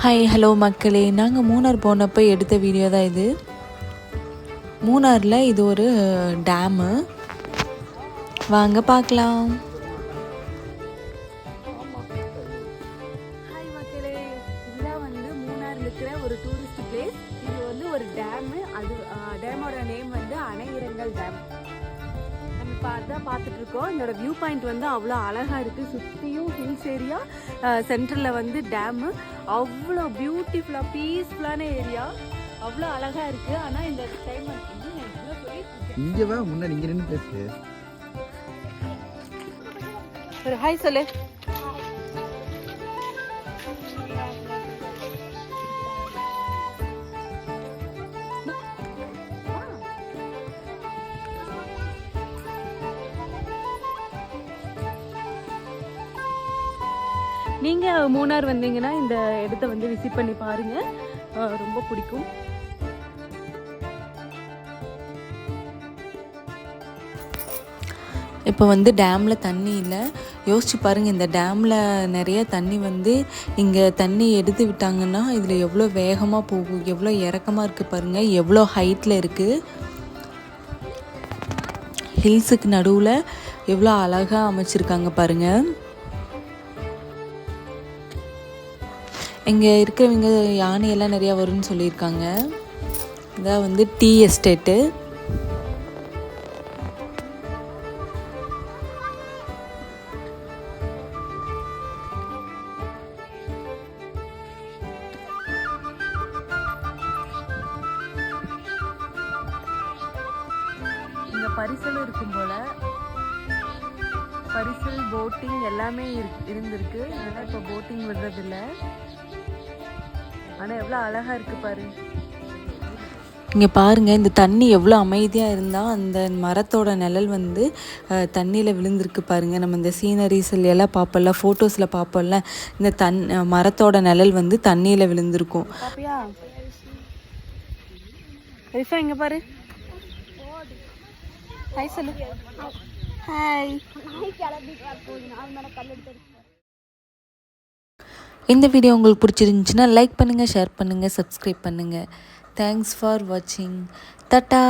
Hi hello மக்களே, நாங்கள் மூணார் போனப்போ எடுத்த வீடியோ தான் இது. மூணாரில் இது ஒரு டேமு, வாங்க பார்க்கலாம். ஹாய் மக்களே, இதுதான் வந்து மூணாரில் இருக்கிற ஒரு டூரிஸ்ட் பிளேஸ். இது வந்து ஒரு டேமு. அது டேமோட நேம் வந்து அணையிரங்கல் டேம். நம்ம அதான் பார்த்துட்டு இருக்கோம். இதோட வியூ பாயிண்ட் வந்து அவ்வளோ அழகாக இருக்குது. சுற்றியும் ஹில்ஸ் ஏரியா, சென்டரில் வந்து டேமு. அவ்வளோ பியூட்டிஃபுல்லாக பீஸ்ஃபுல்லான ஏரியா, அவ்வளோ அழகாக இருக்குது. ஆனால் இந்த டைம் வந்து இங்கே வா, முன்னாடி இங்கே நின்று பேசு. ஒரு ஹாய் சொல்லு. நீங்கள் மூணார் வந்தீங்கன்னா இந்த இடத்த வந்து விசிட் பண்ணி பாருங்கள், ரொம்ப பிடிக்கும். இப்போ வந்து டேமில் தண்ணி இல்லை, யோசிச்சு பாருங்கள். இந்த டேமில் நிறைய தண்ணி வந்து இங்கே தண்ணி எடுத்து விட்டாங்கன்னா இதில் எவ்வளோ வேகமாக போகும், எவ்வளோ இறக்கமாக இருக்குது பாருங்கள், எவ்வளோ ஹைட்டில் இருக்குது. ஹில்ஸுக்கு நடுவில் எவ்வளோ அழகாக அமைச்சிருக்காங்க பாருங்கள். இங்கே இருக்கிறவங்க யானையெல்லாம் நிறையா வரும்னு சொல்லியிருக்காங்க. இதான் வந்து டீ எஸ்டேட்டு. இங்கே பரிசல் இருக்கும் போல், பரிசல் போட்டிங் எல்லாமே இருந்திருக்கு. இதெல்லாம் இப்போ போட்டிங் விடுறதில்ல. ஆனால் எவ்வளோ அழகாக இருக்குது பாரு. இங்கே பாருங்கள், இந்த தண்ணி எவ்வளோ அமைதியாக இருந்தால் அந்த மரத்தோட நிழல் வந்து தண்ணியில் விழுந்திருக்கு பாருங்கள். நம்ம இந்த சீனரிஸில் எல்லாம் பார்ப்போம்ல, ஃபோட்டோஸில் பார்ப்போம்ல, இந்த மரத்தோட நிழல் வந்து தண்ணியில் விழுந்திருக்கும். பாப்பியா ரிஃபா, இங்கே பாரு. ஹாய் சொல்லு. ஹாய். இந்த வீடியோ உங்களுக்கு பிடிச்சிருந்துச்சுன்னா லைக் பண்ணுங்கள், ஷேர் பண்ணுங்கள், சப்ஸ்கிரைப் பண்ணுங்கள். தேங்க்ஸ் ஃபார் வாட்சிங். டாடா.